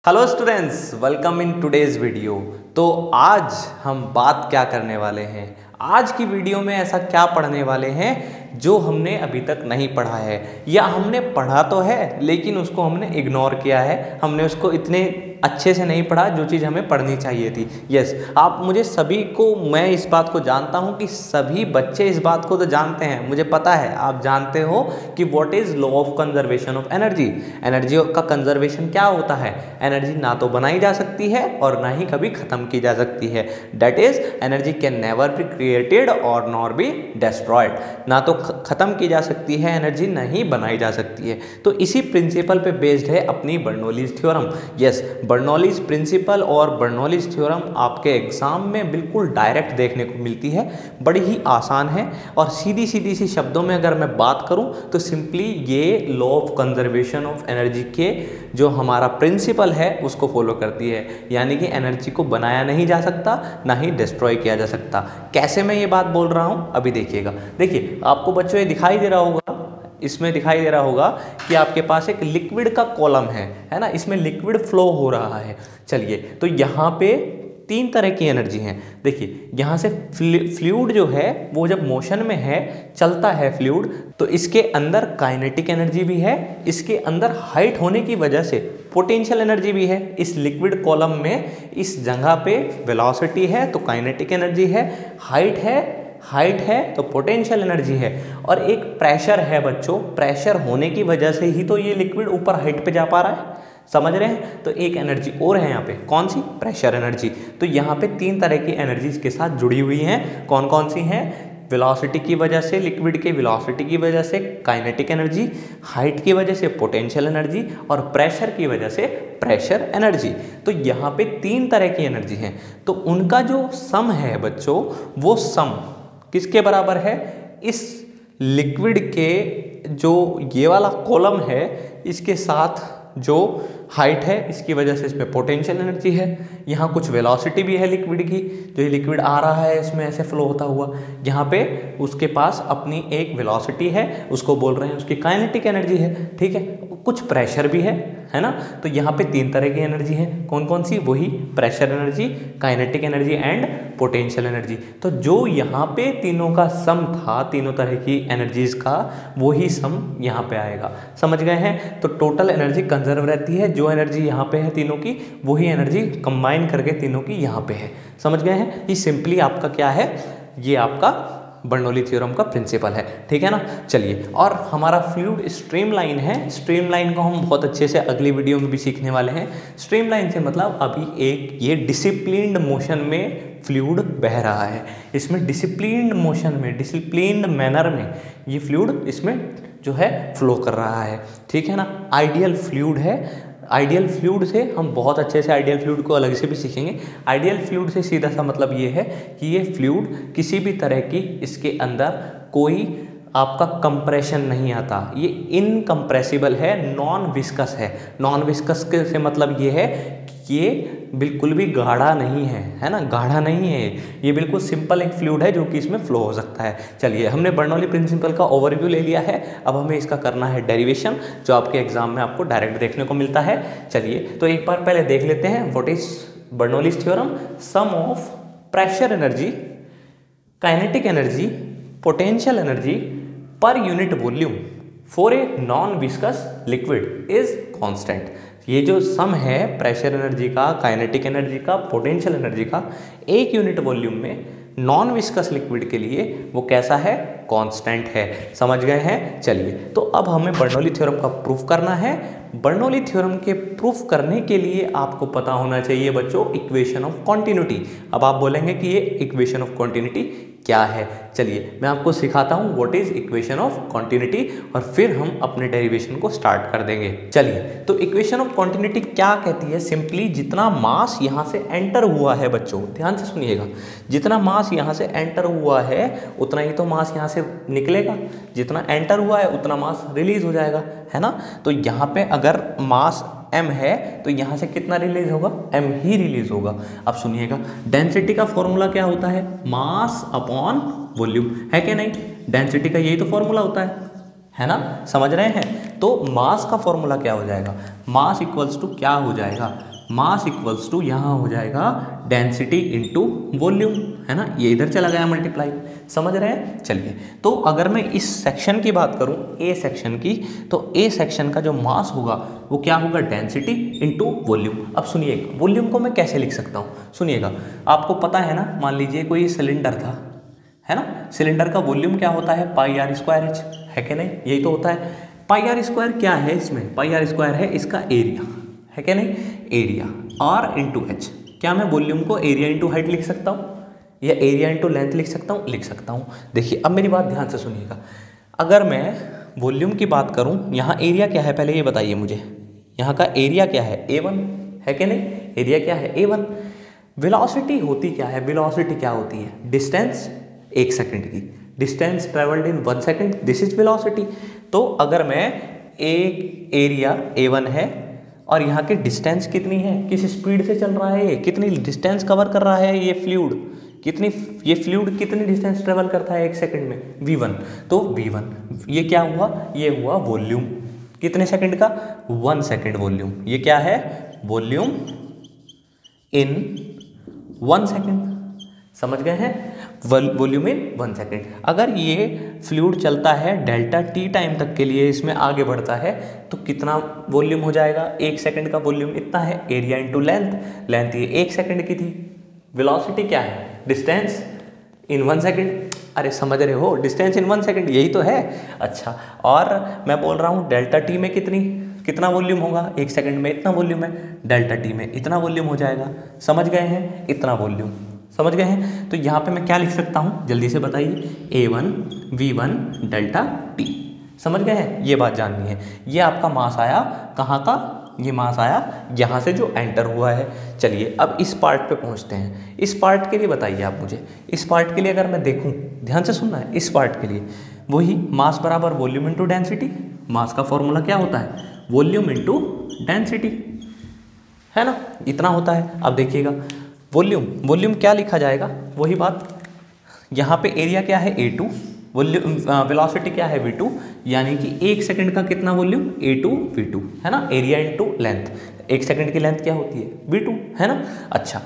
Hello students, welcome in today's video. तो आज हम बात क्या करने वाले हैं, आज की वीडियो में ऐसा क्या पढ़ने वाले हैं जो हमने अभी तक नहीं पढ़ा है, या हमने पढ़ा तो है लेकिन उसको हमने इग्नोर किया है, हमने उसको इतने अच्छे से नहीं पढ़ा जो चीज़ हमें पढ़नी चाहिए थी। यस, आप मुझे सभी को, मैं इस बात को जानता हूँ कि सभी बच्चे इस बात को तो जानते हैं, मुझे पता है आप जानते हो कि what is law of conservation of energy. Energy का कंजर्वेशन क्या होता है? एनर्जी ना तो बनाई जा सकती है और ना ही कभी ख़त्म की जा सकती है। That is energy can never be created और नॉर बी डिस्ट्रॉयड। ना तो ख़त्म की जा सकती है एनर्जी, ना ही बनाई जा सकती है। तो इसी प्रिंसिपल पे बेस्ड है अपनी बर्नौलीज़ थ्योरम। यस, बर्नौलीज़ प्रिंसिपल और बर्नौलीज़ थ्योरम आपके एग्जाम में बिल्कुल डायरेक्ट देखने को मिलती है, बड़ी ही आसान है और सीधी सीधी सी शब्दों में अगर मैं बात करूं तो सिंपली ये law of conservation of energy के जो हमारा प्रिंसिपल है उसको फॉलो करती है, यानी कि एनर्जी को बनाया नहीं जा सकता, ना ही डिस्ट्रॉय किया जा सकता। कैसे मैं ये बात बोल रहा हूँ अभी देखिएगा। देखिए आपको बच्चों ये दिखाई दे रहा होगा, इसमें दिखाई दे रहा होगा कि आपके पास एक लिक्विड का कॉलम है ना, इसमें लिक्विड फ्लो हो रहा है। चलिए, तो यहाँ पे तीन तरह की एनर्जी हैं। देखिए यहाँ से फ्लूइड जो है वो जब मोशन में है, चलता है फ्लूइड, तो इसके अंदर काइनेटिक एनर्जी भी है, इसके अंदर हाइट होने की वजह से पोटेंशियल एनर्जी भी है। इस लिक्विड कॉलम में इस जगह पे वेलोसिटी है तो काइनेटिक एनर्जी है, हाइट है तो पोटेंशियल एनर्जी है, और एक प्रेशर है बच्चों। प्रेशर होने की वजह से ही तो ये लिक्विड ऊपर हाइट पे जा पा रहा है, समझ रहे हैं। तो एक एनर्जी और है यहाँ पे, कौन सी? Pressure energy. तो यहाँ पे तीन तरह की एनर्जीज के साथ जुड़ी हुई हैं। कौन कौन सी हैं? वेलोसिटी की वजह से, लिक्विड के वेलोसिटी की वजह से काइनेटिक एनर्जी, हाइट की वजह से पोटेंशियल एनर्जी, और प्रेशर की वजह से प्रेशर एनर्जी। तो यहाँ पे तीन तरह की एनर्जी हैं। तो उनका जो सम है बच्चों, वो सम किसके बराबर है? इस लिक्विड के जो ये वाला कॉलम है इसके साथ जो हाइट है, इसकी वजह से इसमें पोटेंशियल एनर्जी है, यहाँ कुछ वेलोसिटी भी है लिक्विड की, जो ये लिक्विड आ रहा है इसमें ऐसे फ्लो होता हुआ, यहाँ पे उसके पास अपनी एक वेलोसिटी है, उसको बोल रहे हैं उसकी काइनेटिक एनर्जी है, ठीक है। कुछ प्रेशर भी है ना। तो यहाँ पे तीन तरह की एनर्जी है। कौन कौन सी? वही pressure energy, kinetic energy and potential energy. तो जो यहाँ पे तीनों का सम था, तीनों तरह की एनर्जीज का, वही सम यहाँ पे आएगा। समझ गए हैं? तो टोटल एनर्जी कंजर्व रहती है, जो एनर्जी यहाँ पे है तीनों की, वही एनर्जी कंबाइन करके तीनों की यहाँ पे है। समझ गए हैं? ये सिंपली आपका क्या है? ये आपका बर्नौली थ्योरम का प्रिंसिपल है, ठीक है ना। चलिए, और हमारा फ्लूइड स्ट्रीमलाइन है। स्ट्रीमलाइन को हम बहुत अच्छे से अगली वीडियो में भी सीखने वाले हैं। स्ट्रीमलाइन से मतलब अभी एक ये डिसिप्लिन्ड मोशन में फ्लूइड बह रहा है, इसमें डिसिप्लिन्ड मोशन में, डिसिप्लिन्ड मैनर में ये फ्लूइड इसमें जो है फ्लो कर रहा है, ठीक है ना। आइडियल फ्लूइड है। आइडियल फ्लूइड से हम बहुत अच्छे से आइडियल फ्लूइड को अलग से भी सीखेंगे। आइडियल फ्लूइड से सीधा सा मतलब ये है कि ये फ्लूइड किसी भी तरह की, इसके अंदर कोई आपका कंप्रेशन नहीं आता, ये इनकम्प्रेसिबल है, नॉन विस्कस है। नॉन विस्कस से मतलब ये है कि ये बिल्कुल भी गाढ़ा नहीं है ना, गाढ़ा नहीं है, ये बिल्कुल सिंपल एक फ्लूइड है जो कि इसमें फ्लो हो सकता है। चलिए, हमने बर्नौली प्रिंसिपल का ओवरव्यू ले लिया है, अब हमें इसका करना है डेरिवेशन, जो आपके एग्जाम में आपको डायरेक्ट देखने को मिलता है। चलिए, तो एक बार पहले देख लेते हैं what is Bernoulli's theorem. Sum of pressure energy, kinetic energy, potential energy per unit volume for a non viscous liquid is constant. ये जो सम है प्रेशर एनर्जी का, काइनेटिक एनर्जी का, पोटेंशियल एनर्जी का एक यूनिट वॉल्यूम में non viscous liquid के लिए वो कैसा है? कांस्टेंट है। समझ गए हैं? चलिए, तो अब हमें बर्नौली थ्योरम का प्रूफ करना है। बर्नौली थ्योरम के प्रूफ करने के लिए आपको पता होना चाहिए बच्चों इक्वेशन ऑफ कॉन्टिन्यूटी। अब आप बोलेंगे कि ये इक्वेशन ऑफ कॉन्टिन्यूटी क्या है? चलिए, मैं आपको सिखाता हूँ what is equation of continuity, और फिर हम अपने डेरिवेशन को स्टार्ट कर देंगे। चलिए, तो इक्वेशन ऑफ कॉन्टिन्यूटी क्या कहती है? सिंपली जितना मास यहाँ से एंटर हुआ है बच्चों, ध्यान से सुनिएगा, जितना मास यहाँ से एंटर हुआ है उतना ही तो मास यहाँ से निकलेगा, जितना एंटर हुआ है उतना मास रिलीज हो जाएगा, है ना। तो यहाँ पे अगर मास m है तो यहाँ से कितना रिलीज होगा? m ही रिलीज होगा। अब सुनिएगा, डेंसिटी का फॉर्मूला क्या होता है? मास अपॉन वॉल्यूम, है क्या नहीं? डेंसिटी का यही तो फॉर्मूला होता है ना, समझ रहे हैं। तो मास का फॉर्मूला क्या हो जाएगा? मास इक्वल्स टू क्या हो जाएगा? मास इक्वल्स टू यहाँ हो जाएगा डेंसिटी इनटू वॉल्यूम, है ना, ये इधर चला गया मल्टीप्लाई, समझ रहे हैं। चलिए, तो अगर मैं इस सेक्शन की बात करूँ, ए सेक्शन की, तो ए सेक्शन का जो मास होगा वो क्या होगा, डेंसिटी इनटू वॉल्यूम। अब सुनिएगा, वॉल्यूम को मैं कैसे लिख सकता हूँ, सुनिएगा, आपको पता है ना, मान लीजिए कोई सिलेंडर था, है ना, सिलेंडर का वॉल्यूम क्या होता है, पाई आर स्क्वायर एच, है कि नहीं, यही तो होता है। पाई आर स्क्वायर क्या है, इसमें पाई आर स्क्वायर है इसका एरिया, है कि नहीं, एरिया आर इंटू एच। क्या मैं वॉल्यूम को एरिया इंटू हाइट लिख सकता हूँ, या एरिया इंटू लेंथ लिख सकता हूँ, लिख सकता हूँ। देखिए अब मेरी बात ध्यान से सुनिएगा, अगर मैं वॉल्यूम की बात करूँ, यहाँ एरिया क्या है पहले ये बताइए मुझे, यहाँ का एरिया क्या है, A1, है कि नहीं, एरिया क्या है, A1। वेलोसिटी होती क्या है, वेलोसिटी क्या होती है, डिस्टेंस 1 सेकंड की, distance travelled in 1 second, this is velocity. तो अगर मैं एक एरिया A1 है और यहाँ की डिस्टेंस कितनी है, किस स्पीड से चल रहा है, कितनी डिस्टेंस कवर कर रहा है ये फ्लूइड, कितनी, ये फ्लूइड कितनी डिस्टेंस ट्रेवल करता है 1 सेकंड में, V1। तो V1 ये क्या हुआ, ये हुआ वॉल्यूम, कितने सेकंड का, 1 सेकंड वॉल्यूम, ये क्या है, वॉल्यूम इन 1 सेकंड, समझ गए हैं, वॉल्यूम इन 1 सेकेंड। अगर ये फ्लूइड चलता है डेल्टा टी टाइम तक के लिए, इसमें आगे बढ़ता है, तो कितना वॉल्यूम हो जाएगा, 1 सेकंड का वॉल्यूम इतना है, एरिया इंटू लेंथ, लेंथ ये 1 सेकंड की थी, वेलोसिटी क्या है, डिस्टेंस इन 1 सेकंड, अरे समझ रहे हो, डिस्टेंस इन 1 सेकंड, यही तो है। अच्छा, और मैं बोल रहा हूँ डेल्टा टी में कितना वॉल्यूम होगा, 1 सेकंड में इतना वॉल्यूम है, डेल्टा टी में इतना वॉल्यूम हो जाएगा, समझ गए हैं, इतना वॉल्यूम, समझ गए हैं। तो यहाँ पे मैं क्या लिख सकता हूँ, जल्दी से बताइए, A1 V1 डेल्टा टी, समझ गए हैं, ये बात जाननी है। ये आपका मास आया कहाँ का, ये मास आया यहाँ से जो एंटर हुआ है। चलिए अब इस पार्ट पे पहुँचते हैं, इस पार्ट के लिए बताइए आप मुझे, इस पार्ट के लिए अगर मैं देखूँ, ध्यान से सुनना है, इस पार्ट के लिए वही मास बराबर वॉल्यूम इंटू डेंसिटी, मास का फॉर्मूला क्या होता है, वॉल्यूम इंटू डेंसिटी, है ना, इतना होता है। अब देखिएगा वॉल्यूम क्या लिखा जाएगा, वही बात, यहाँ पे एरिया क्या है A2, वॉल्यूम वेलोसिटी क्या है V2, यानी कि 1 सेकंड का कितना वॉल्यूम, A2 V2, है ना, एरिया इंटू लेंथ, 1 सेकंड की लेंथ क्या होती है, V2, है ना। अच्छा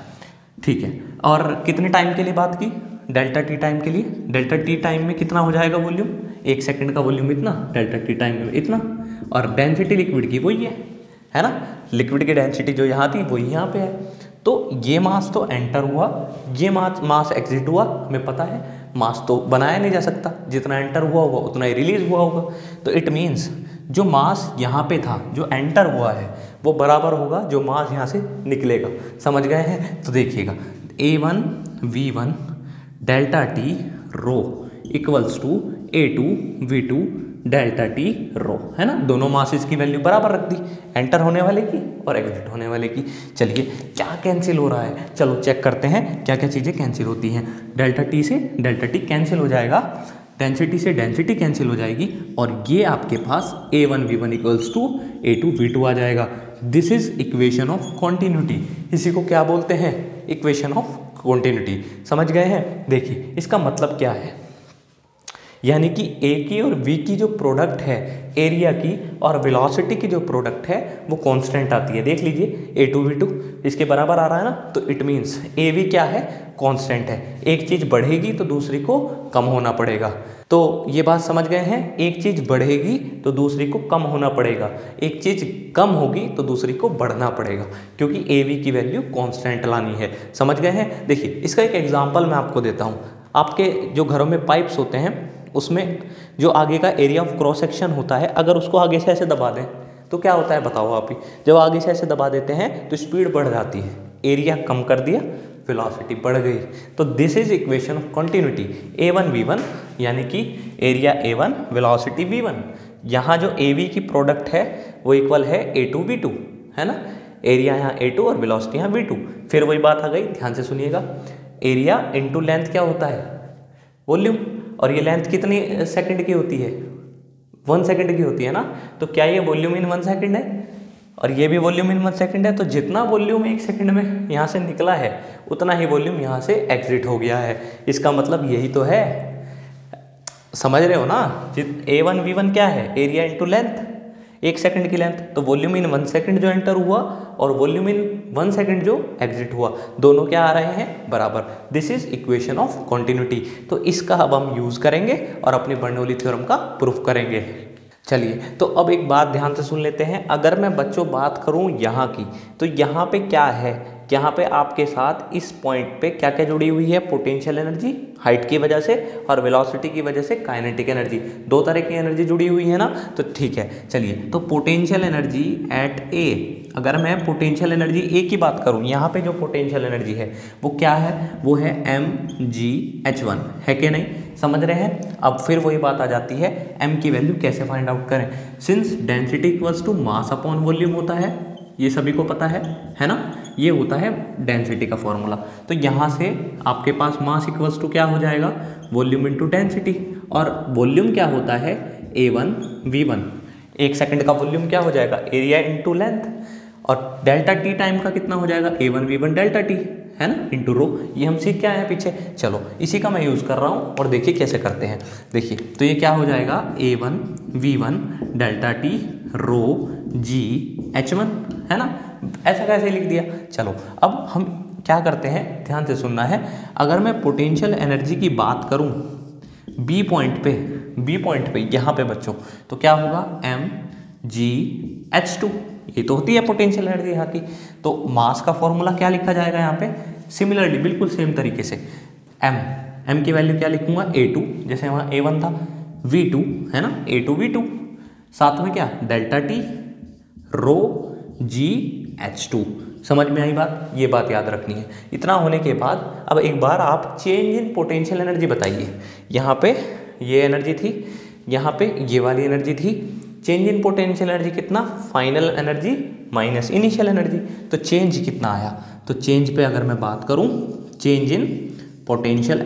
ठीक है, और कितने टाइम के लिए बात की, डेल्टा टी टाइम के लिए, डेल्टा टी टाइम में कितना हो जाएगा वॉल्यूम, 1 सेकंड का वॉल्यूम इतना, डेल्टा टी टाइम में इतना, और डेंसिटी लिक्विड की वही है ना, लिक्विड की डेंसिटी जो यहाँ थी वही यहाँ पे है। तो ये मास तो एंटर हुआ, ये मास एग्जिट हुआ, हमें पता है मास तो बनाया नहीं जा सकता, जितना एंटर हुआ होगा उतना ही रिलीज हुआ होगा। तो इट मीन्स जो मास यहाँ पे था जो एंटर हुआ है वो बराबर होगा जो मास यहाँ से निकलेगा, समझ गए हैं। तो देखिएगा A1 V1 delta T rho equals to A2 V2 delta T rho, है ना, दोनों मासेस की वैल्यू बराबर रख दी, एंटर होने वाले की और एग्जिट होने वाले की। चलिए क्या कैंसिल हो रहा है, चलो चेक करते हैं क्या क्या चीज़ें कैंसिल होती हैं। डेल्टा टी से डेल्टा टी कैंसिल हो जाएगा, डेंसिटी से डेंसिटी कैंसिल हो जाएगी, और ये आपके पास A1 V1 equals to A2 V2 आ जाएगा। This is equation of continuity, इसी को क्या बोलते हैं, इक्वेशन ऑफ कॉन्टिन्यूटी, समझ गए हैं। देखिए इसका मतलब क्या है, यानी कि ए की और वी की जो प्रोडक्ट है, एरिया की और वेलोसिटी की जो प्रोडक्ट है वो कांस्टेंट आती है। देख लीजिए A2 V2 इसके बराबर आ रहा है ना, तो इट मीन्स AV क्या है, कांस्टेंट है। एक चीज़ बढ़ेगी तो दूसरी को कम होना पड़ेगा, तो ये बात समझ गए हैं, एक चीज़ बढ़ेगी तो दूसरी को कम होना पड़ेगा, एक चीज़ कम होगी तो दूसरी को बढ़ना पड़ेगा, क्योंकि AV की वैल्यू कांस्टेंट लानी है, समझ गए हैं। देखिए इसका एक एग्जाम्पल मैं आपको देता हूँ। आपके जो घरों में पाइप्स होते हैं उसमें जो आगे का एरिया ऑफ क्रॉस सेक्शन होता है, अगर उसको आगे से ऐसे दबा दें तो क्या होता है बताओ आप ही, जब आगे से ऐसे दबा देते हैं तो स्पीड बढ़ जाती है, एरिया कम कर दिया वेलोसिटी बढ़ गई। तो this is equation of continuity, A1 V1 यानी कि एरिया A1 वेलोसिटी V1, यहाँ जो AV की प्रोडक्ट है वो इक्वल है A2 V2, है ना, एरिया यहाँ A2 और वेलोसिटी यहाँ V2। फिर वही बात आ गई, ध्यान से सुनिएगा, एरिया इंटू लेंथ क्या होता है, वॉल्यूम, और ये लेंथ कितनी सेकंड की होती है, 1 सेकंड की होती है ना, तो क्या ये वॉल्यूम इन 1 सेकंड है और ये भी वॉल्यूम इन 1 सेकंड है। तो जितना वॉल्यूम 1 सेकंड में यहाँ से निकला है उतना ही वॉल्यूम यहाँ से एग्जिट हो गया है। इसका मतलब यही तो है, समझ रहे हो ना। A1 V1 क्या है, एरिया इंटू लेंथ, 1 सेकंड की लेंथ, तो वॉल्यूम इन 1 सेकंड जो एंटर हुआ और वॉल्यूम इन 1 सेकंड जो एग्जिट हुआ, दोनों क्या आ रहे हैं, बराबर। This is equation of continuity. तो इसका अब हम यूज करेंगे और अपनी बर्नौली थ्योरम का प्रूफ करेंगे। चलिए, तो अब एक बात ध्यान से सुन लेते हैं। अगर मैं बच्चों बात करूं यहाँ की, तो यहाँ पे क्या है, यहाँ पे आपके साथ इस पॉइंट पे क्या क्या जुड़ी हुई है, पोटेंशियल एनर्जी हाइट की वजह से और वेलोसिटी की वजह से काइनेटिक एनर्जी, दो तरह की एनर्जी जुड़ी हुई है ना। तो ठीक है, चलिए, तो पोटेंशियल एनर्जी एट ए, अगर मैं पोटेंशियल एनर्जी ए की बात करूं, यहाँ पे जो पोटेंशियल एनर्जी है वो क्या है, वो है mgh1, है कि नहीं, समझ रहे हैं। अब फिर वही बात आ जाती है, m की वैल्यू कैसे फाइंड आउट करें, since density equals to mass upon volume होता है, ये सभी को पता है ना, ये होता है डेंसिटी का फॉर्मूला। तो यहाँ से आपके पास मास इक्वल्स टू क्या हो जाएगा, वॉल्यूम इंटू डेंसिटी, और वॉल्यूम क्या होता है, a1 v1, 1 सेकंड का वॉल्यूम क्या हो जाएगा, एरिया इंटू लेंथ, और डेल्टा टी टाइम का कितना हो जाएगा, a1 v1 डेल्टा टी, है ना, इंटू रो। ये हम सीख के आए हैं पीछे, चलो इसी का मैं यूज़ कर रहा हूँ और देखिए कैसे करते हैं। देखिए, तो ये क्या हो जाएगा, a1 v1 delta T rho G h1, है ना, ऐसा कैसे लिख दिया। चलो अब हम क्या करते हैं, ध्यान से सुनना है। अगर मैं पोटेंशियल एनर्जी की बात करूं बी पॉइंट पे यहाँ पे बच्चों, तो क्या होगा, mgh2, ये तो होती है पोटेंशियल एनर्जी यहाँ की। तो मास का फॉर्मूला क्या लिखा जाएगा यहाँ पे, सिमिलरली बिल्कुल सेम तरीके से m की वैल्यू क्या लिखूंगा, a2, जैसे वहाँ a1 था, v2 है ना, a2 v2, साथ में क्या delta T rho G h2। समझ में आई बात, ये बात याद रखनी है। इतना होने के बाद अब एक बार आप चेंज इन पोटेंशियल एनर्जी बताइए। यहाँ पे ये एनर्जी थी, यहाँ पे ये वाली एनर्जी थी, चेंज इन पोटेंशियल एनर्जी कितना, final energy minus initial energy, तो चेंज कितना आया। तो चेंज पे अगर मैं बात करूँ, चेंज इन पोटेंशियल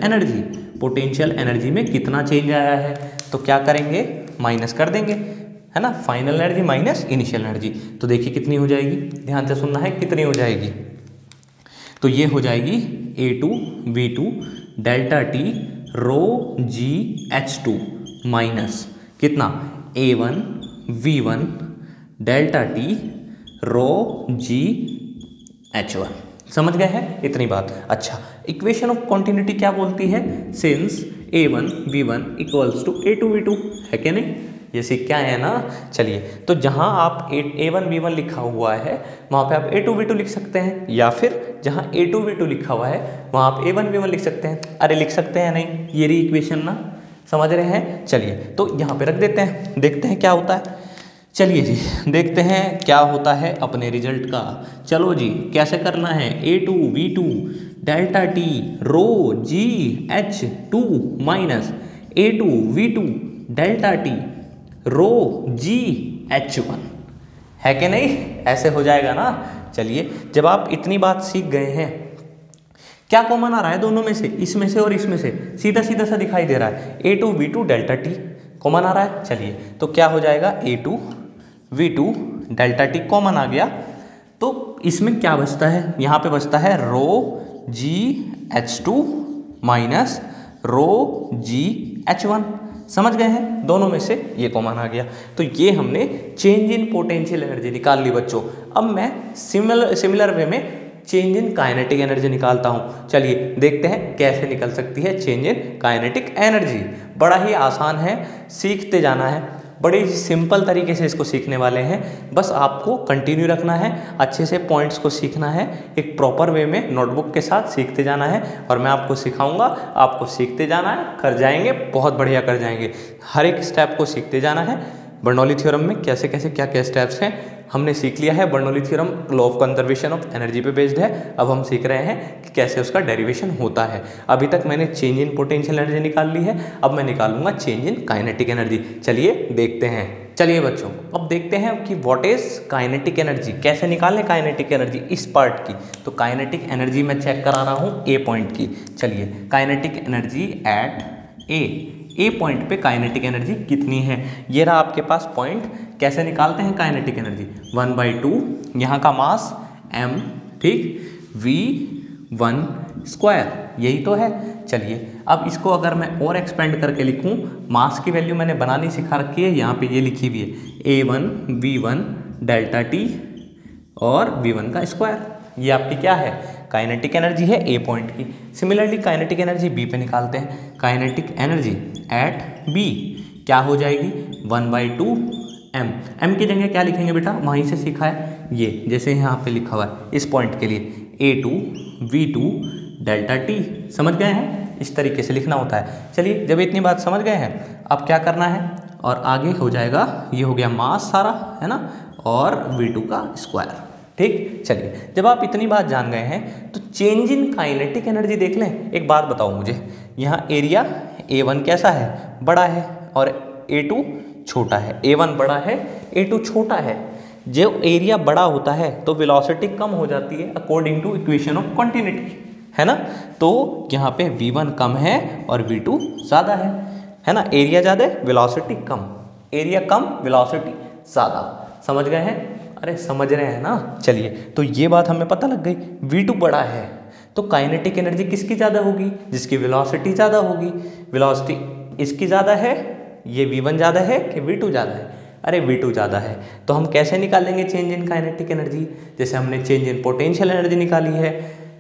एनर्जी में कितना चेंज आया है, तो क्या करेंगे, माइनस कर देंगे, है ना, final energy minus initial energy. तो देखिए कितनी हो जाएगी, ध्यान से सुनना है, कितनी हो जाएगी, तो ये हो जाएगी a2 v2 delta T rho G h2 minus कितना, a1 v1 delta T rho G h1। समझ गए हैं इतनी बात। अच्छा, इक्वेशन ऑफ कॉन्टिन्यूटी क्या बोलती है, since a1 v1 equals to a2 v2, है क्या नहीं, ये सीख क्या है ना। चलिए, तो जहाँ आप a1 v1 लिखा हुआ है वहाँ पे आप a2 v2 लिख सकते हैं, या फिर जहाँ a2 v2 लिखा हुआ है वहाँ आप a1 v1 लिख सकते हैं। अरे लिख सकते हैं नहीं, ये रही इक्वेशन ना, समझ रहे हैं। चलिए, तो यहाँ पे रख देते हैं, देखते हैं क्या होता है। चलिए जी, देखते हैं क्या होता है अपने रिजल्ट का। चलो जी, कैसे करना है, a2 v2 delta T rho G h2 minus a2 v2 delta T rho G h1, है कि नहीं, ऐसे हो जाएगा ना। चलिए, जब आप इतनी बात सीख गए हैं, क्या कॉमन आ रहा है दोनों में से, इसमें से और इसमें से, सीधा सीधा सा दिखाई दे रहा है, a2 v2 delta T common आ रहा है। चलिए, तो क्या हो जाएगा, a2 v2 delta T common आ गया, तो इसमें क्या बचता है, यहाँ पे बचता है रो G h2 minus rho G h1। समझ गए हैं, दोनों में से ये कॉमन आ गया। तो ये हमने चेंज इन पोटेंशियल एनर्जी निकाल ली बच्चों। अब मैं सिमिलर वे में चेंज इन काइनेटिक एनर्जी निकालता हूँ। चलिए देखते हैं कैसे निकल सकती है चेंज इन काइनेटिक एनर्जी। बड़ा ही आसान है, सीखते जाना है, बड़े सिंपल तरीके से इसको सीखने वाले हैं। बस आपको कंटिन्यू रखना है, अच्छे से पॉइंट्स को सीखना है, एक प्रॉपर वे में नोटबुक के साथ सीखते जाना है, और मैं आपको सिखाऊंगा, आपको सीखते जाना है, कर जाएंगे, बहुत बढ़िया कर जाएंगे। हर एक स्टेप को सीखते जाना है। बर्नौली थ्योरम में कैसे कैसे क्या क्या स्टेप्स हैं हमने सीख लिया है। Bernoulli theorem law of conservation of energy पे बेस्ड है। अब हम सीख रहे हैं कि कैसे उसका डेरिवेशन होता है। अभी तक मैंने चेंज इन पोटेंशियल एनर्जी निकाल ली है, अब मैं निकालूंगा चेंज इन काइनेटिक एनर्जी। चलिए देखते हैं। चलिए बच्चों, अब देखते हैं कि व्हाट इज काइनेटिक एनर्जी, कैसे निकालें काइनेटिक एनर्जी इस पार्ट की। तो काइनेटिक एनर्जी मैं चेक करा रहा हूँ ए पॉइंट की। चलिए, kinetic energy at A point पे काइनेटिक एनर्जी कितनी है, ये रहा आपके पास पॉइंट। कैसे निकालते हैं काइनेटिक एनर्जी, 1/2 यहाँ का मास m, ठीक, v1 स्क्वायर, यही तो है। चलिए अब इसको अगर मैं और एक्सपेंड करके लिखूं, मास की वैल्यू मैंने बनानी सिखा रखी है, यहाँ पे ये लिखी हुई है A1 V1 डेल्टा टी और V1 का स्क्वायर। ये आपकी क्या है, काइनेटिक एनर्जी है A पॉइंट की। सिमिलरली काइनेटिक एनर्जी B पे निकालते हैं। काइनेटिक एनर्जी एट B क्या हो जाएगी, 1/2 m। m की जगह क्या लिखेंगे बेटा, वहीं से सीखा है ये, जैसे यहाँ पे लिखा हुआ है इस पॉइंट के लिए A2 V2 डेल्टा टी। समझ गए हैं, इस तरीके से लिखना होता है। चलिए जब इतनी बात समझ गए हैं, अब क्या करना है, और आगे हो जाएगा, ये हो गया मास सारा, है ना, और V2 का स्क्वायर। ठीक, चलिए जब आप इतनी बात जान गए हैं तो चेंज इन काइनेटिक एनर्जी देख लें। एक बात बताओ मुझे, यहाँ एरिया A1 कैसा है, बड़ा है, और A2 छोटा है। A1 बड़ा है, A2 छोटा है। जो एरिया बड़ा होता है तो वेलोसिटी कम हो जाती है according to equation of continuity, है ना। तो यहाँ पे V1 कम है और V2 ज़्यादा है ना। एरिया ज़्यादा है, वेलोसिटी कम, एरिया कम, वेलोसिटी ज़्यादा। समझ गए हैं, अरे समझ रहे हैं ना। चलिए तो ये बात हमें पता लग गई, V2 बड़ा है तो काइनेटिक एनर्जी किसकी ज़्यादा होगी, जिसकी वेलोसिटी ज़्यादा होगी। वेलोसिटी इसकी ज़्यादा है, ये V1 ज़्यादा है कि V2 ज़्यादा है, अरे V2 ज़्यादा है। तो हम कैसे निकालेंगे चेंज इन काइनेटिक एनर्जी, जैसे हमने चेंज इन पोटेंशियल एनर्जी निकाली है,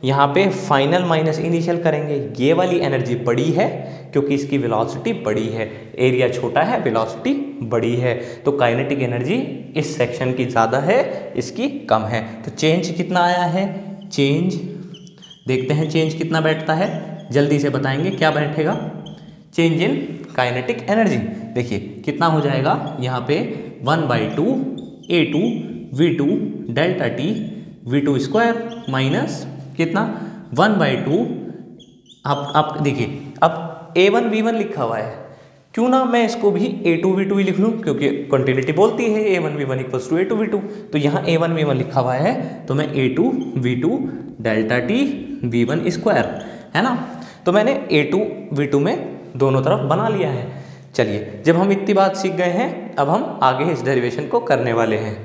यहाँ पे फाइनल माइनस इनिशियल करेंगे। ये वाली एनर्जी बड़ी है क्योंकि इसकी वेलोसिटी बड़ी है, एरिया छोटा है, वेलोसिटी बड़ी है, तो काइनेटिक एनर्जी इस सेक्शन की ज़्यादा है, इसकी कम है। तो चेंज कितना आया है, चेंज देखते हैं, चेंज कितना बैठता है, जल्दी से बताएंगे क्या बैठेगा। चेंज इन काइनेटिक एनर्जी देखिए कितना हो जाएगा, यहाँ पे 1/2 A2 V2 delta T V2 square minus कितना 1/2। आप देखिए, अब A1 V1 लिखा हुआ है, क्यों ना मैं इसको भी A2 V2 ही लिख लूँ, क्योंकि कंटिन्यूटी बोलती है A1 V1 equals to A2 V2। तो यहाँ A1 V1 लिखा हुआ है तो मैं A2 V2 delta T V1 square, है ना। तो मैंने A2 V2 में दोनों तरफ बना लिया है। चलिए जब हम इतनी बात सीख गए हैं, अब हम आगे इस डेरिवेशन को करने वाले हैं।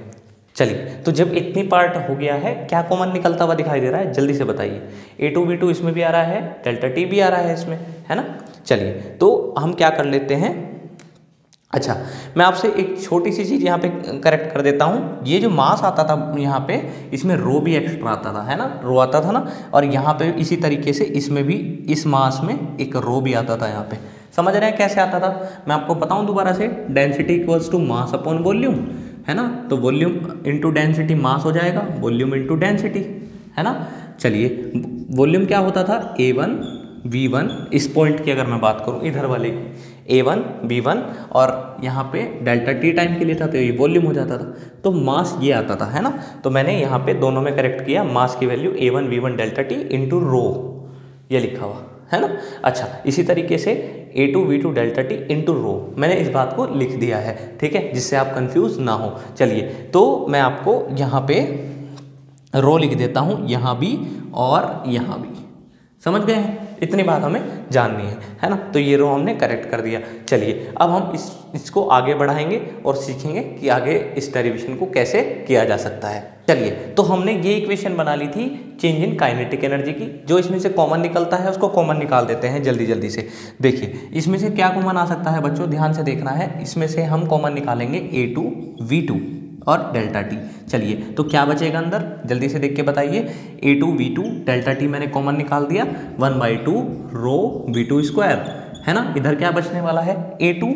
चलिए तो जब इतनी पार्ट हो गया है, क्या कॉमन निकलता हुआ दिखाई दे रहा है, जल्दी से बताइए। A2 V2 इसमें भी आ रहा है, डेल्टा टी भी आ रहा है इसमें, है ना। चलिए तो हम क्या कर लेते हैं, अच्छा मैं आपसे एक छोटी सी चीज़ यहाँ पे करेक्ट कर देता हूँ। ये जो मास आता था यहाँ पे, इसमें रो भी एक्स्ट्रा आता था, है ना, रो आता था ना, और यहाँ पे इसी तरीके से इसमें भी, इस मास में एक रो भी आता था यहाँ पे। समझ रहे हैं कैसे आता था, मैं आपको बताऊँ दोबारा से। Density equals to mass upon volume, है ना, तो वॉल्यूम इंटू डेंसिटी मास हो जाएगा, वॉल्यूम इंटू डेंसिटी, है ना। चलिए वॉल्यूम क्या होता था, A1 V1, इस पॉइंट की अगर मैं बात करूँ इधर वाले की, A1 V1, और यहाँ पे डेल्टा टी टाइम के लिए था तो ये वॉल्यूम हो जाता था। तो मास ये आता था, है ना। तो मैंने यहाँ पे दोनों में करेक्ट किया, मास की value A1 V1 delta T into rho, ये लिखा हुआ है ना। अच्छा इसी तरीके से A2 V2 delta T into rho, मैंने इस बात को लिख दिया है, ठीक है, जिससे आप कंफ्यूज ना हो। चलिए तो मैं आपको यहाँ पे रो लिख देता हूँ, यहाँ भी और यहाँ भी। समझ गए हैं, इतनी बात हमें जाननी है ना। तो ये रो हमने करेक्ट कर दिया। चलिए अब हम इसको आगे बढ़ाएंगे और सीखेंगे कि आगे इस डेरिवेशन को कैसे किया जा सकता है। चलिए तो हमने ये इक्वेशन बना ली थी चेंज इन काइनेटिक एनर्जी की। जो इसमें से कॉमन निकलता है उसको कॉमन निकाल देते हैं जल्दी जल्दी से। देखिए इसमें से क्या कॉमन आ सकता है बच्चों, ध्यान से देखना है। इसमें से हम कॉमन निकालेंगे A2 V2 और डेल्टा टी। चलिए तो क्या बचेगा अंदर, जल्दी से देख के बताइए। A2 V2 डेल्टा टी मैंने कॉमन निकाल दिया, 1/2 रो V2 स्क्वायर, है ना। इधर क्या बचने वाला है, A2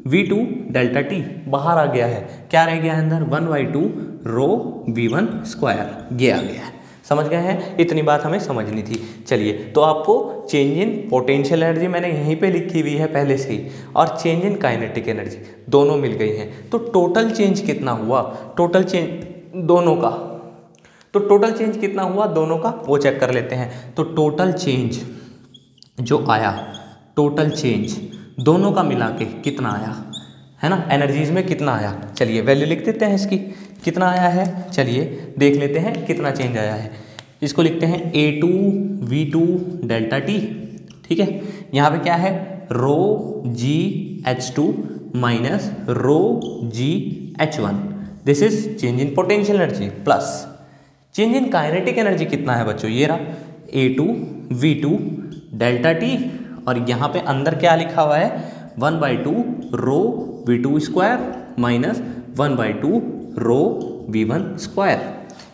V2 डेल्टा टी बाहर आ गया है, क्या रह गया है अंदर, 1/2 रो V1 स्क्वायर, ये आ गया है। समझ गए हैं, इतनी बात हमें समझनी थी। चलिए तो आपको चेंज इन पोटेंशियल एनर्जी मैंने यहीं पे लिखी हुई है पहले से ही, और चेंज इन काइनेटिक एनर्जी दोनों मिल गई हैं। तो टोटल चेंज कितना हुआ, टोटल चेंज दोनों का, तो टोटल चेंज कितना हुआ दोनों का वो चेक कर लेते हैं। तो टोटल चेंज जो आया, टोटल चेंज दोनों का मिला के कितना आया, है ना, एनर्जीज में कितना आया। चलिए वैल्यू लिख देते हैं इसकी, कितना आया है, चलिए देख लेते हैं कितना चेंज आया है। इसको लिखते हैं A2 V2 डेल्टा टी, ठीक है। यहाँ पे क्या है, रो GH2 minus rho GH1, this is change in potential energy, plus change in kinetic energy कितना है बच्चों, ये रहा A2 V2 डेल्टा टी, और यहाँ पे अंदर क्या लिखा हुआ है 1/2 रो V2 स्क्वायर माइनस 1/2 रो V1 स्क्वायर।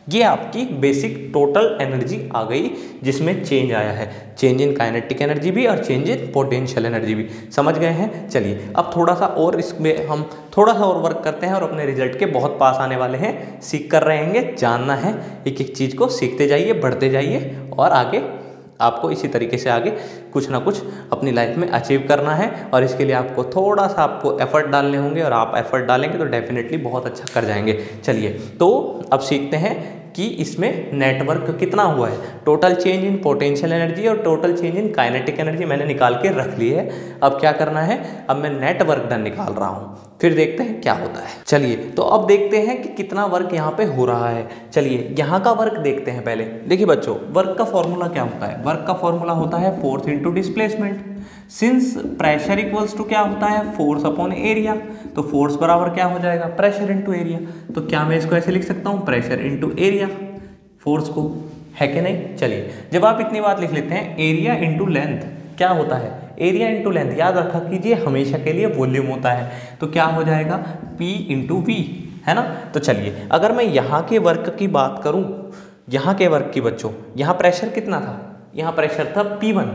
ये आपकी बेसिक टोटल एनर्जी आ गई जिसमें चेंज आया है, चेंज इन काइनेटिक एनर्जी भी और चेंज इन पोटेंशियल एनर्जी भी। समझ गए हैं? चलिए अब थोड़ा सा और इसमें हम थोड़ा सा और वर्क करते हैं और अपने रिजल्ट के बहुत पास आने वाले हैं। सीख कर रहेंगे, जानना है, एक एक चीज़ को सीखते जाइए, बढ़ते जाइए और आगे आपको इसी तरीके से आगे कुछ ना कुछ अपनी लाइफ में अचीव करना है। और इसके लिए आपको थोड़ा सा आपको एफर्ट डालने होंगे और आप एफर्ट डालेंगे तो डेफिनेटली बहुत अच्छा कर जाएंगे। चलिए तो अब सीखते हैं कि इसमें नेटवर्क कितना हुआ है। Total change in potential energy और total change in kinetic energy मैंने निकाल के रख ली है। अब क्या करना है, अब मैं नेट वर्क डन निकाल रहा हूँ, फिर देखते हैं क्या होता है। चलिए तो अब देखते हैं कि कितना वर्क यहाँ पे हो रहा है। चलिए यहाँ का वर्क देखते हैं पहले। देखिए बच्चों, वर्क का फॉर्मूला क्या होता है? वर्क का फॉर्मूला होता है force into displacement. Since pressure equals to क्या होता है, फोर्स अपॉन एरिया, तो फोर्स बराबर क्या हो जाएगा, प्रेशर इंटू एरिया। तो क्या मैं इसको ऐसे लिख सकता हूँ, प्रेशर इंटू एरिया फोर्स को, है कि नहीं? चलिए जब आप इतनी बात लिख लेते हैं, एरिया इंटू लेंथ क्या होता है, एरिया इंटू लेंथ याद रखा कीजिए हमेशा के लिए वॉल्यूम होता है, तो क्या हो जाएगा P इंटू वी, है ना? तो चलिए अगर मैं यहाँ के वर्क की बात करूँ, यहाँ के वर्क की बच्चों, यहाँ प्रेशर कितना था, यहाँ प्रेशर था P1,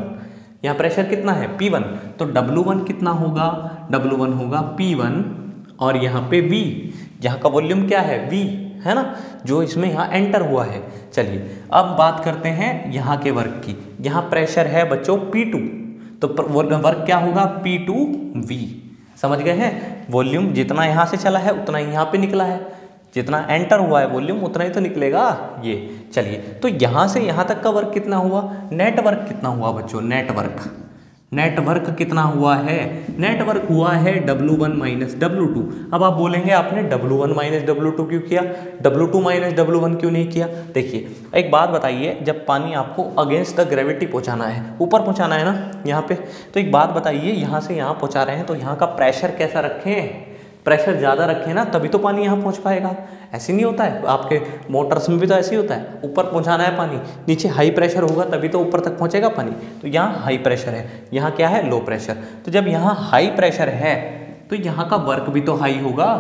यहाँ प्रेशर कितना है P1, तो W1 कितना होगा, W1 होगा P1 और यहाँ पे V, यहाँ का वॉल्यूम क्या है V, है ना, जो इसमें यहाँ एंटर हुआ है। चलिए अब बात करते हैं यहाँ के वर्क की। यहाँ प्रेशर है बच्चों P2, तो वर्क क्या होगा P2V। समझ गए हैं? वॉल्यूम जितना यहाँ से चला है उतना ही यहाँ पे निकला है, जितना एंटर हुआ है वॉल्यूम उतना ही तो निकलेगा ये। चलिए तो यहाँ से यहाँ तक का वर्क कितना हुआ, नेटवर्क कितना हुआ बच्चों, नेटवर्क कितना हुआ है, नेटवर्क हुआ है W1 माइनस W2। अब आप बोलेंगे आपने W1 माइनस W2 क्यों किया, W2 माइनस W1 क्यों नहीं किया? देखिए एक बात बताइए, जब पानी आपको अगेंस्ट द ग्रेविटी पहुंचाना है, ऊपर पहुंचाना है ना यहाँ पे, तो एक बात बताइए यहाँ से यहाँ पहुंचा रहे हैं तो यहाँ का प्रेशर कैसा रखें, प्रेशर ज़्यादा रखें ना तभी तो पानी यहाँ पहुँच पाएगा। ऐसे नहीं होता है, आपके मोटर्स में भी तो ऐसे ही होता है, ऊपर पहुँचाना है पानी, नीचे हाई प्रेशर होगा तभी तो ऊपर तक पहुँचेगा पानी। तो यहाँ हाई प्रेशर है, यहाँ क्या है लो प्रेशर। तो जब यहाँ हाई प्रेशर है तो यहाँ का वर्क भी तो हाई होगा,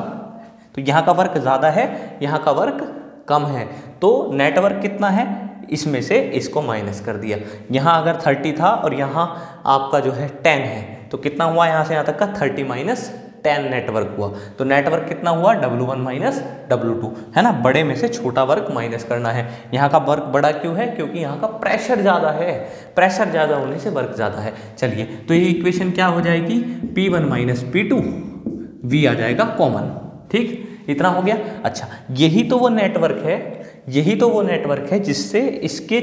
तो यहाँ का वर्क ज़्यादा है, यहाँ का वर्क कम है, तो नेटवर्क कितना है, इसमें से इसको माइनस कर दिया। यहाँ अगर 30 था और यहाँ आपका जो है 10 है, तो कितना हुआ यहाँ से यहाँ तक का 30 माइनस 10 नेटवर्क हुआ। तो नेटवर्क कितना हुआ W1 माइनस W2, है ना, बड़े में से छोटा वर्क माइनस करना है। यहाँ का वर्क बड़ा क्यों है, क्योंकि यहाँ का प्रेशर ज़्यादा है, प्रेशर ज़्यादा होने से वर्क ज़्यादा है। चलिए तो ये इक्वेशन क्या हो जाएगी, P1 माइनस P2 V आ जाएगा कॉमन। ठीक, इतना हो गया। अच्छा यही तो वो नेटवर्क है, यही तो वो नेटवर्क है जिससे इसके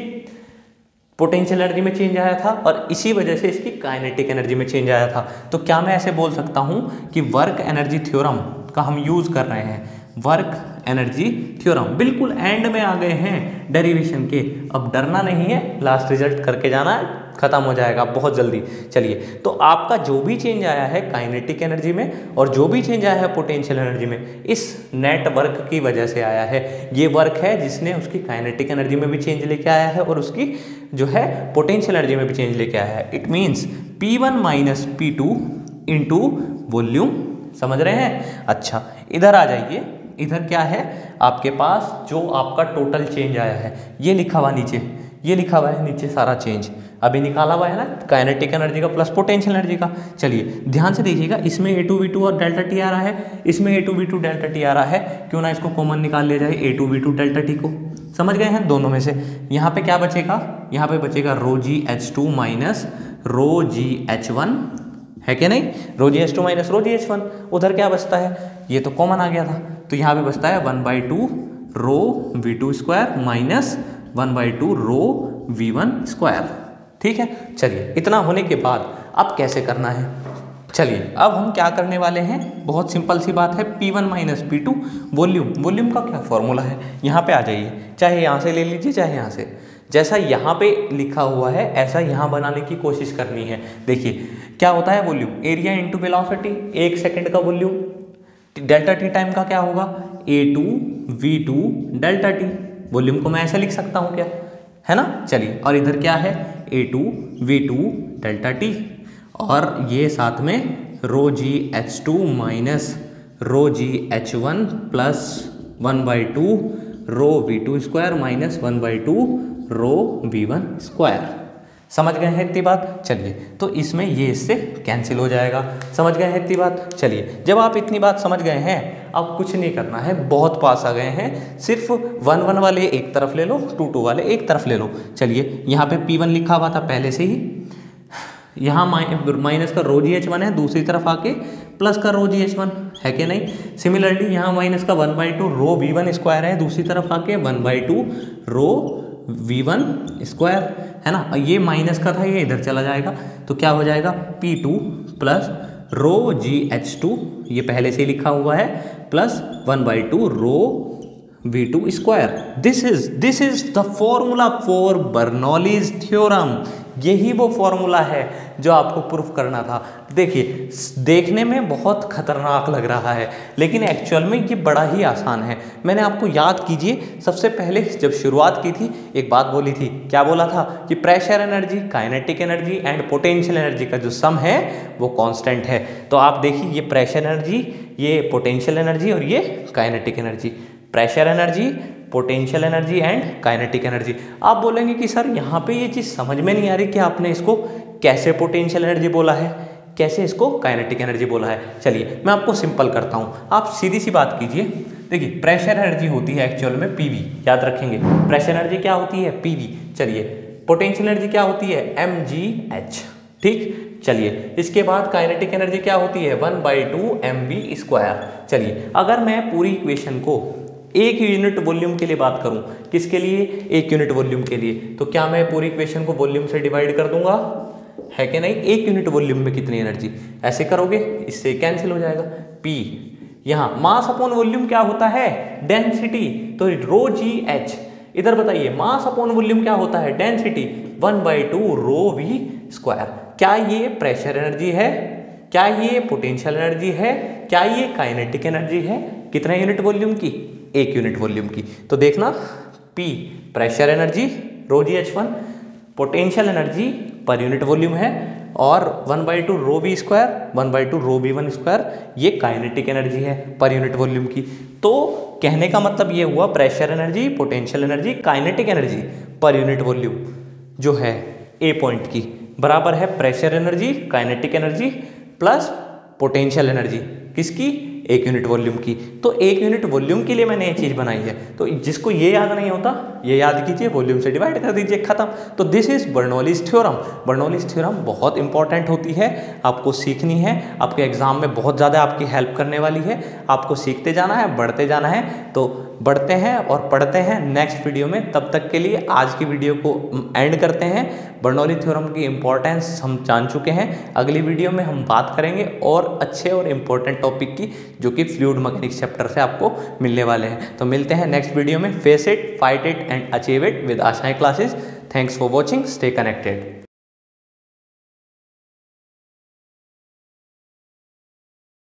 पोटेंशियल एनर्जी में चेंज आया था और इसी वजह से इसकी काइनेटिक एनर्जी में चेंज आया था। तो क्या मैं ऐसे बोल सकता हूँ कि वर्क एनर्जी थ्योरम का हम यूज़ कर रहे हैं, वर्क एनर्जी थ्योरम बिल्कुल एंड में आ गए हैं डेरिवेशन के। अब डरना नहीं है, लास्ट रिजल्ट करके जाना है, खत्म हो जाएगा बहुत जल्दी। चलिए तो आपका जो भी चेंज आया है काइनेटिक एनर्जी में और जो भी चेंज आया है पोटेंशियल एनर्जी में, इस नेटवर्क की वजह से आया है। ये वर्क है जिसने उसकी काइनेटिक एनर्जी में भी चेंज लेके आया है और उसकी जो है पोटेंशियल एनर्जी में भी चेंज लेके आया है। It means P1 minus P2 into volume. समझ रहे हैं? अच्छा इधर आ जाइए, इधर क्या है आपके पास, जो आपका टोटल चेंज आया है ये लिखा हुआ नीचे, ये लिखा हुआ है नीचे सारा चेंज अभी निकाला हुआ है ना, काइनेटिक एनर्जी का प्लस पोटेंशियल एनर्जी का। चलिए ध्यान से देखिएगा, इसमें A2V2 और डेल्टा टी आ रहा है, इसमें A2V2 डेल्टा टी आ रहा है, क्यों ना इसको कॉमन निकाल लिया जाए A2V2 डेल्टा टी को। समझ गए हैं दोनों में से? यहाँ पे क्या बचेगा, यहाँ पे बचेगा ρgH2 माइनस ρgH1, है क्या नहीं, ρgH2 माइनस ρgH1। उधर क्या बचता है, ये तो कॉमन आ गया था, तो यहाँ पे बचता है 1/2 ρV2 square minus 1/2 ρV1 square. ठीक है, चलिए इतना होने के बाद अब कैसे करना है, चलिए अब हम क्या करने वाले हैं, बहुत सिंपल सी बात है, P1 माइनस P2 वॉल्यूम का क्या फॉर्मूला है, यहाँ पे आ जाइए, चाहे यहाँ से ले लीजिए चाहे यहाँ से, जैसा यहाँ पे लिखा हुआ है ऐसा यहाँ बनाने की कोशिश करनी है। देखिए क्या होता है volume, area into velocity, 1 second का वॉल्यूम, डेल्टा टी टाइम का क्या होगा A2V2 डेल्टा टी। वॉल्यूम को मैं ऐसे लिख सकता हूँ क्या, है ना। चलिए और इधर क्या है, A2 V2 डेल्टा टी, और ये साथ में रो G H2 minus rho G H1 plus 1/2 rho V2 square minus 1/2 रो V1 स्क्वायर। समझ गए हैं इतनी बात? चलिए, तो इसमें ये इससे कैंसिल हो जाएगा। समझ गए हैं इतनी बात? चलिए, जब आप इतनी बात समझ गए हैं, अब कुछ नहीं करना है, बहुत पास आ गए हैं। सिर्फ 1 1 वाले एक तरफ ले लो, 2 2 वाले एक तरफ ले लो। चलिए, यहाँ पे P1 लिखा हुआ था पहले से ही, यहाँ माइनस का रो जी H1 है, दूसरी तरफ आके प्लस का रो जी H1 है कि नहीं। सिमिलरली यहाँ माइनस का 1/2 रो V1 स्क्वायर है, दूसरी तरफ आके 1/2 रो V1 स्क्वायर है ना। ये माइनस का था, ये इधर चला जाएगा, तो क्या हो जाएगा P2 प्लस रो जी H2, ये पहले से लिखा हुआ है, plus 1/2 rho V2 square. This is the formula for Bernoulli's theorem. यही वो फॉर्मूला है जो आपको प्रूफ करना था। देखिए, देखने में बहुत खतरनाक लग रहा है, लेकिन एक्चुअल में ये बड़ा ही आसान है। मैंने आपको याद कीजिए, सबसे पहले जब शुरुआत की थी एक बात बोली थी, क्या बोला था कि pressure energy, kinetic energy and potential energy का जो सम है वो कांस्टेंट है। तो आप देखिए, ये प्रेशर एनर्जी, ये पोटेंशियल एनर्जी और ये kinetic energy, pressure energy, potential energy and kinetic energy. आप बोलेंगे कि सर यहाँ पे ये चीज़ समझ में नहीं आ रही कि आपने इसको कैसे पोटेंशियल एनर्जी बोला है, कैसे इसको काइनेटिक एनर्जी बोला है। चलिए, मैं आपको सिंपल करता हूँ, आप सीधी सी बात कीजिए। देखिए, प्रेशर एनर्जी होती है एक्चुअल में PV, याद रखेंगे। प्रेशर एनर्जी क्या होती है? PV। चलिए, पोटेंशियल एनर्जी क्या होती है? mgh। ठीक, चलिए, इसके बाद काइनेटिक एनर्जी क्या होती है? 1/2 mv स्क्वायर। चलिए, अगर मैं पूरी इक्वेशन को एक यूनिट वॉल्यूम के लिए बात करूं, किसके लिए? एक यूनिट वॉल्यूम के लिए, तो क्या मैं पूरी इक्वेशन को वॉल्यूम से डिवाइड कर दूंगा, है कि नहीं? एक यूनिट वॉल्यूम में कितनी एनर्जी, ऐसे करोगे, इससे कैंसिल हो जाएगा। P, यहाँ मास अपॉन वॉल्यूम क्या होता है? डेंसिटी। तो रो जी H, इधर बताइए, मास अपॉन वॉल्यूम क्या होता है? डेंसिटी। 1/2 रो V स्क्वायर। क्या ये प्रेशर एनर्जी है? क्या ये पोटेंशियल एनर्जी है? क्या ये काइनेटिक एनर्जी है? कितने यूनिट वॉल्यूम की? एक यूनिट वॉल्यूम की। तो देखना, P प्रेशर एनर्जी रो G H1, potential energy per unit volume है, और 1/2 रो V स्क्वायर, 1/2 रो V1 स्क्वायर, ये काइनेटिक एनर्जी है पर यूनिट वॉल्यूम की। तो कहने का मतलब ये हुआ, pressure energy, potential energy, kinetic energy per unit volume जो है A पॉइंट की बराबर है pressure energy, kinetic energy plus potential energy, किसकी? एक यूनिट वॉल्यूम की। तो एक यूनिट वॉल्यूम के लिए मैंने ये चीज़ बनाई है। तो जिसको ये याद नहीं होता, ये याद कीजिए, वॉल्यूम से डिवाइड कर दीजिए, खत्म। तो this is Bernoulli's theorem. Bernoulli's theorem बहुत इंपॉर्टेंट होती है, आपको सीखनी है, आपके एग्जाम में बहुत ज़्यादा आपकी हेल्प करने वाली है। आपको सीखते जाना है, बढ़ते जाना है। तो बढ़ते हैं और पढ़ते हैं नेक्स्ट वीडियो में। तब तक के लिए आज की वीडियो को एंड करते हैं। बर्नौली थ्योरम की इंपॉर्टेंस हम जान चुके हैं। अगली वीडियो में हम बात करेंगे और अच्छे और इम्पोर्टेंट टॉपिक की, जो कि फ्लूइड मैकेनिक्स चैप्टर से आपको मिलने वाले हैं। तो मिलते हैं नेक्स्ट वीडियो में। Face it, fight it and achieve it with Aashayein classes. Thanks for watching, stay connected.